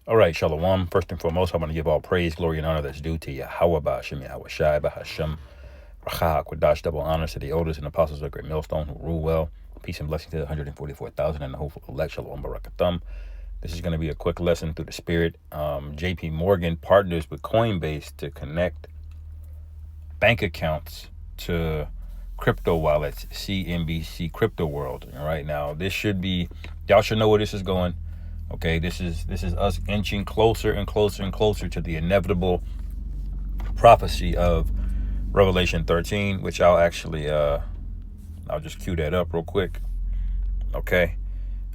All right, Shalom. First and foremost, I want to give all praise, glory, and honor that's due to Yahweh, Ba'ashem, Yahweh Shai, Ba'ashem, Racha, Kodash, double honors to the elders and apostles of the great millstone who rule well. Peace and blessings to the 144,000 and the hopeful elect, Shalom, Barakathum. This is going to be a quick lesson through the spirit. JP Morgan partners with Coinbase to connect bank accounts to crypto wallets, CNBC Crypto World. All right, now this should be, y'all should know where this is going. Okay, this is us inching closer and closer and closer to the inevitable prophecy of Revelation 13, which I'll actually I'll just cue that up real quick. Okay.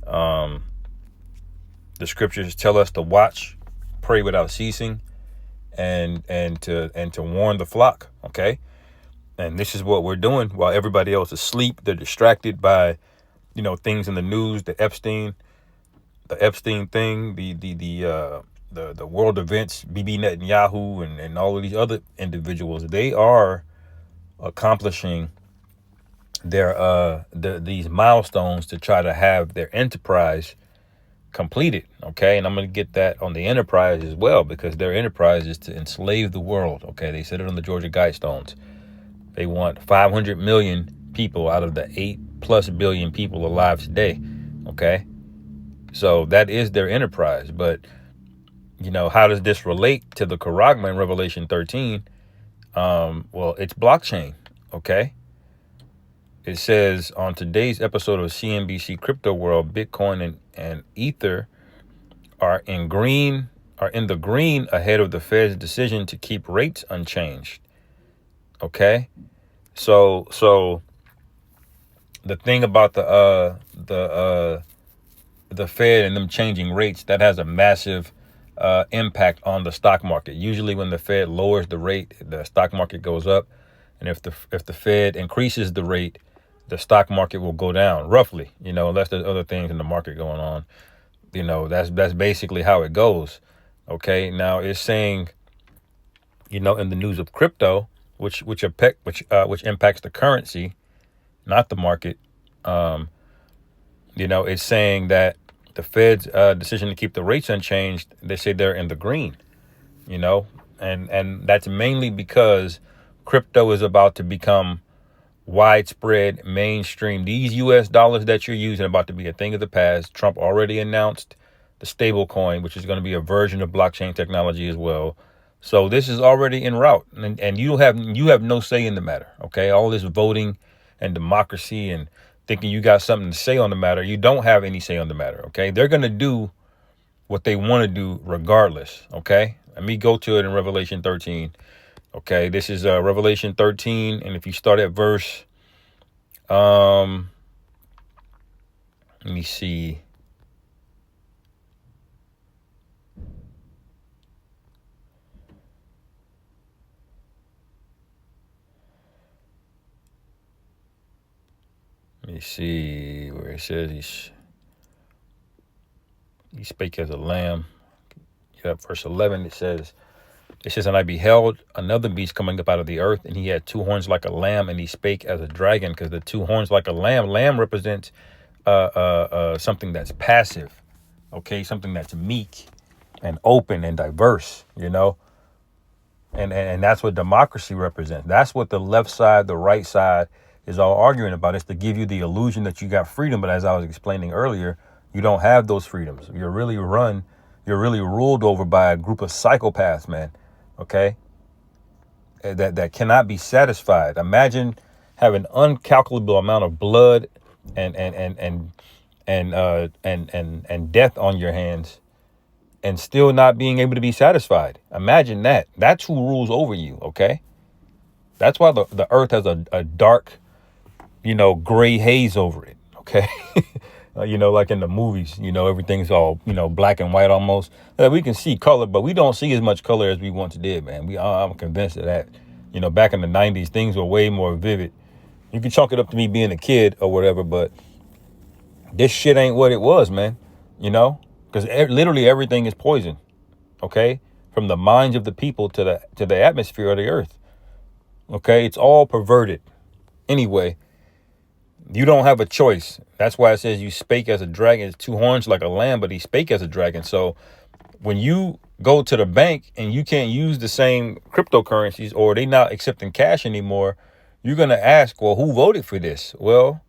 The scriptures tell us to watch, pray without ceasing, and to warn the flock. Okay. And this is what we're doing while everybody else is asleep. They're distracted by, things in the news, the Epstein thing, the world events, Bibi Netanyahu and all of these other individuals. They are accomplishing these milestones to try to have their enterprise completed. Okay, and I'm going to get that on the enterprise as well, because their enterprise is to enslave the world. Okay, they said it on the Georgia Guidestones. They want 500 million people out of the 8+ billion people alive today. Okay. So that is their enterprise. But, how does this relate to the CHARAGMA in Revelation 13? Well, it's blockchain. Okay. It says on today's episode of CNBC Crypto World, Bitcoin and Ether are in the green ahead of the Fed's decision to keep rates unchanged. Okay. So the thing about the Fed and them changing rates, that has a massive impact on the stock market. Usually when the Fed lowers the rate, the stock market goes up. And if the Fed increases the rate, the stock market will go down, roughly, unless there's other things in the market going on. That's basically how it goes. Okay. Now it's saying, in the news of crypto, which impacts the currency, not the market. It's saying that the Fed's decision to keep the rates unchanged, they say they're in the green, and that's mainly because crypto is about to become widespread, mainstream. These US dollars that you're using are about to be a thing of the past. Trump already announced the stable coin, which is going to be a version of blockchain technology as well. So this is already en route, and you have no say in the matter. Okay, all this voting and democracy and thinking you got something to say on the matter, you don't have any say on the matter. Okay, they're gonna do what they want to do regardless. Okay, let me go to it in Revelation 13. Okay, this is Revelation 13, and if you start at verse, let me see. Let me see where it says he spake as a lamb. Yeah, verse 11, it says, and I beheld another beast coming up out of the earth, and he had two horns like a lamb, and he spake as a dragon, because the two horns like a lamb represents something that's passive, okay, something that's meek and open and diverse, and that's what democracy represents. That's what the left side, the right side is all arguing about. It's to give you the illusion that you got freedom, but as I was explaining earlier, you don't have those freedoms. You're really ruled over by a group of psychopaths, man. Okay, that cannot be satisfied. Imagine having uncalculable amount of blood and death on your hands, and still not being able to be satisfied. Imagine that. That's who rules over you. Okay, that's why the earth has a dark, gray haze over it. Okay. Like in the movies, everything's all, black and white almost. We can see color, but we don't see as much color as we once did, man. I'm convinced of that. Back in the 90s, things were way more vivid. You can chalk it up to me being a kid or whatever, but this shit ain't what it was, man. Because literally everything is poison. Okay, from the minds of the people to the atmosphere of the earth. Okay, it's all perverted. Anyway, you don't have a choice. That's why it says you spake as a dragon. It's two horns like a lamb, but he spake as a dragon. So when you go to the bank and you can't use the same cryptocurrencies, or they not accepting cash anymore, you're going to ask, well, who voted for this? Well,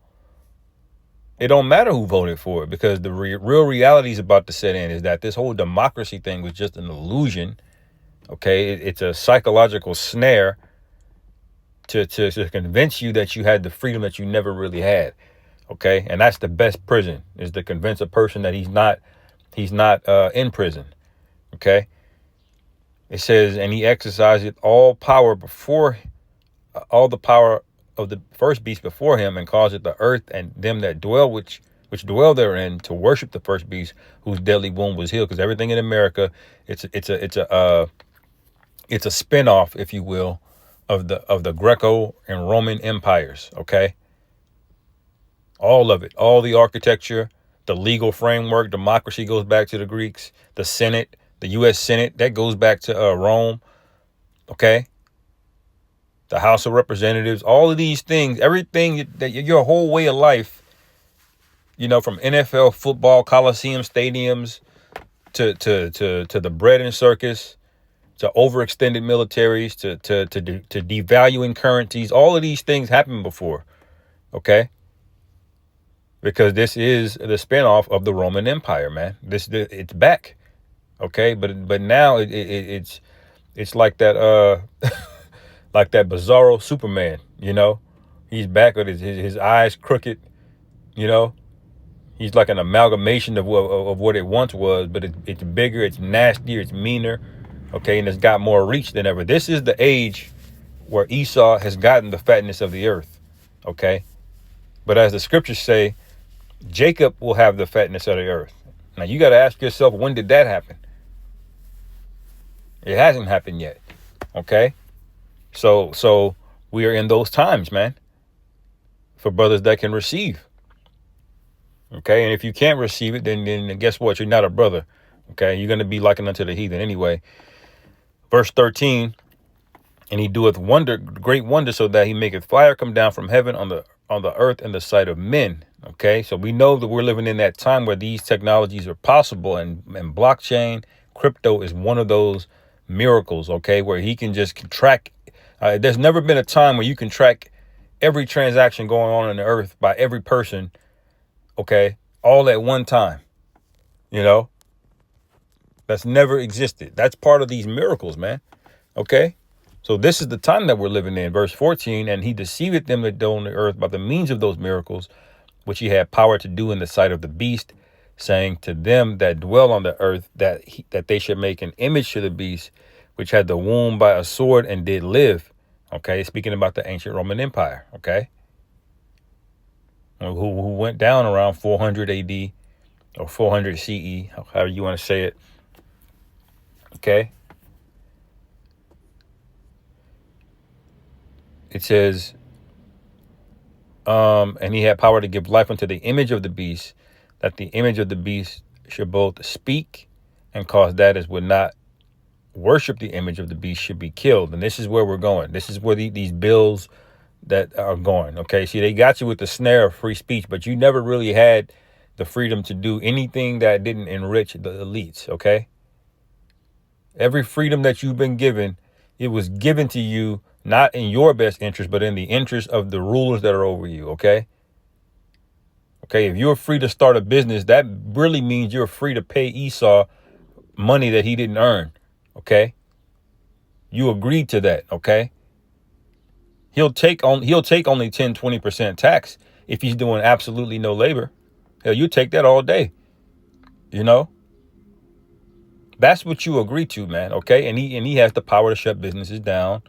it don't matter who voted for it, because the real reality is about to set in, is that this whole democracy thing was just an illusion. Okay, it's a psychological snare to convince you that you had the freedom that you never really had. Okay, and that's the best prison, is to convince a person that he's not in prison. Okay, it says, and he exercised all the power of the first beast before him, and caused it the earth and them that dwell which dwell therein to worship the first beast, whose deadly wound was healed. Because everything in America, it's a spinoff, if you will, of the Greco and Roman empires. Okay, all of it, all the architecture, the legal framework, democracy goes back to the Greeks. The Senate, the U.S. Senate, that goes back to Rome. Okay, the House of Representatives, all of these things, everything that your whole way of life, from NFL football, Coliseum stadiums, to the bread and circus, to overextended militaries, to devaluing currencies. All of these things happened before, okay? Because this is the spinoff of the Roman Empire, man. It's back, okay? But now it's like that like that bizarro Superman, He's back with his eyes crooked, He's like an amalgamation of what it once was, but it's bigger, it's nastier, it's meaner, okay, and it's got more reach than ever. This is the age where Esau has gotten the fatness of the earth, okay? But as the scriptures say, Jacob will have the fatness of the earth. Now, you got to ask yourself, when did that happen? It hasn't happened yet, okay? So we are in those times, man, for brothers that can receive. Okay, and if you can't receive it, then guess what? You're not a brother. Okay, you're going to be likened unto the heathen anyway. Verse 13, and he doeth great wonder, so that he maketh fire come down from heaven on the earth in the sight of men. Okay, so we know that we're living in that time where these technologies are possible, and blockchain, crypto is one of those miracles. Okay, where he can just track. There's never been a time where you can track every transaction going on the earth by every person. Okay, all at one time, that's never existed. That's part of these miracles, man. Okay, so this is the time that we're living in. Verse 14, and he deceiveth them that dwell on the earth by the means of those miracles, which he had power to do in the sight of the beast, saying to them that dwell on the earth that they should make an image to the beast, which had the wound by a sword and did live. Okay, speaking about the ancient Roman Empire. Okay. Who went down around 400 AD or 400 CE, however you want to say it. Okay. It says, and he had power to give life unto the image of the beast, that the image of the beast should both speak and cause that as would not worship the image of the beast should be killed. And this is where we're going. This is where these bills that are going. Okay, see, they got you with the snare of free speech, but you never really had the freedom to do anything that didn't enrich the elites. Okay, every freedom that you've been given, it was given to you not in your best interest, but in the interest of the rulers that are over you. Okay, if you're free to start a business, that really means you're free to pay Esau money that he didn't earn. Okay, you agreed to that. Okay. He'll take only 10-20% tax if he's doing absolutely no labor. Hell, you take that all day. That's what you agree to, man. Okay, and he has the power to shut businesses down.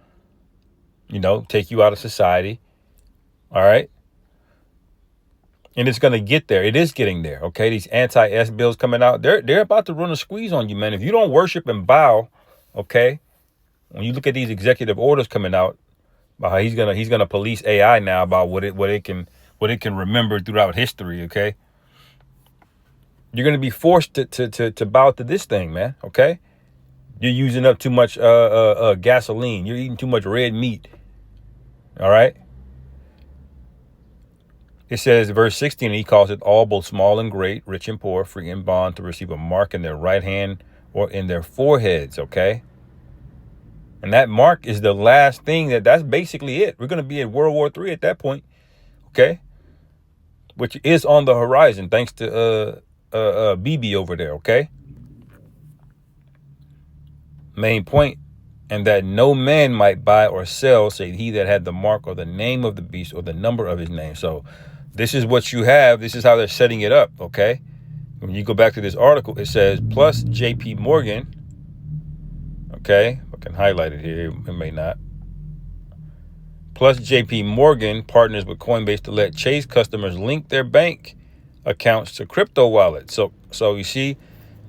Take you out of society. All right, and it's gonna get there. It is getting there. Okay, these anti-S bills coming out. They're about to run a squeeze on you, man. If you don't worship and bow, okay, when you look at these executive orders coming out. He's gonna police AI now about what it can remember throughout history. Okay, you're gonna be forced to bow to this thing, man. Okay, you're using up too much gasoline. You're eating too much red meat. All right. It says, verse 16, he calls it all, both small and great, rich and poor, free and bond, to receive a mark in their right hand or in their foreheads, okay? And that mark is the last thing that's basically it. We're going to be in World War III at that point, okay? Which is on the horizon, thanks to BB over there, okay? Main point, and that no man might buy or sell, save he that had the mark or the name of the beast or the number of his name. So this is what you have. This is how they're setting it up, okay? When you go back to this article, it says, plus JP Morgan, okay? I can highlight it here. It may not. Plus JP Morgan partners with Coinbase to let Chase customers link their bank accounts to crypto wallets. So you see,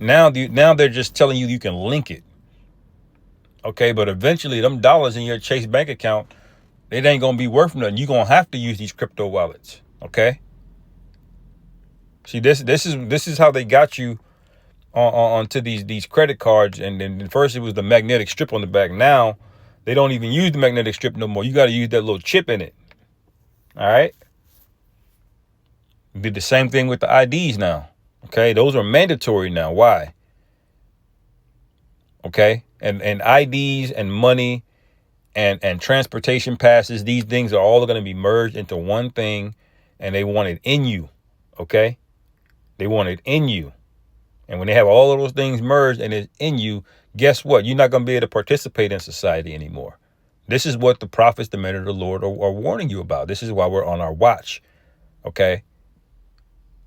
now they're just telling you can link it. Okay, but eventually them dollars in your Chase bank account, it ain't gonna be worth nothing. You're gonna have to use these crypto wallets. Okay. See, this is how they got you onto these credit cards. And then first it was the magnetic strip on the back. Now they don't even use the magnetic strip no more. You got to use that little chip in it. All right. Did the same thing with the IDs now. Okay, those are mandatory now. Why? Okay, and IDs and money and transportation passes, these things are all going to be merged into one thing, and they want it in you. Okay, they want it in you. And when they have all of those things merged and it's in you, guess what? You're not going to be able to participate in society anymore. This is what the prophets, the men of the Lord, are warning you about. This is why we're on our watch. Okay.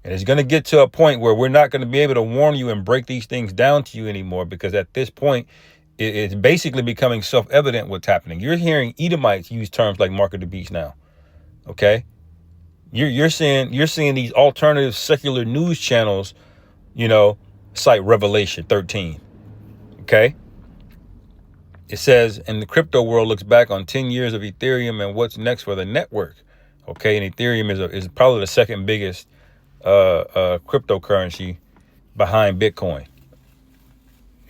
And it's going to get to a point where we're not going to be able to warn you and break these things down to you anymore, because at this point, it's basically becoming self-evident what's happening. You're hearing Edomites use terms like mark of the beast now. Okay. You're seeing these alternative secular news channels, cite Revelation 13. Okay. It says, and the crypto world looks back on 10 years of Ethereum and what's next for the network. Okay. And Ethereum is probably the second biggest cryptocurrency behind Bitcoin,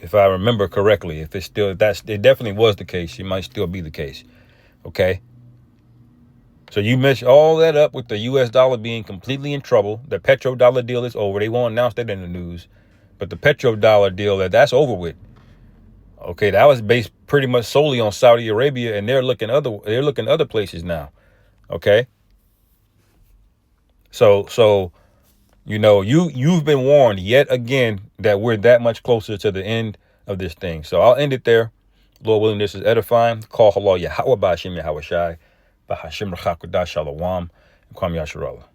if I remember correctly. If it's still, it definitely was the case. It might still be the case. Okay. So you mix all that up with the US dollar being completely in trouble. The petrodollar deal is over. They won't announce that in the news, but the petrodollar deal, that's over with. Okay. That was based pretty much solely on Saudi Arabia, and they're looking other places now. Okay. So you've been warned yet again that we're that much closer to the end of this thing. So I'll end it there. Lord willing, this is edifying. Call halal Yahweh Ba'Hashem Yahweh Shai Ba'Hashem Rachakudah Shalom. Kwam Yasharallah.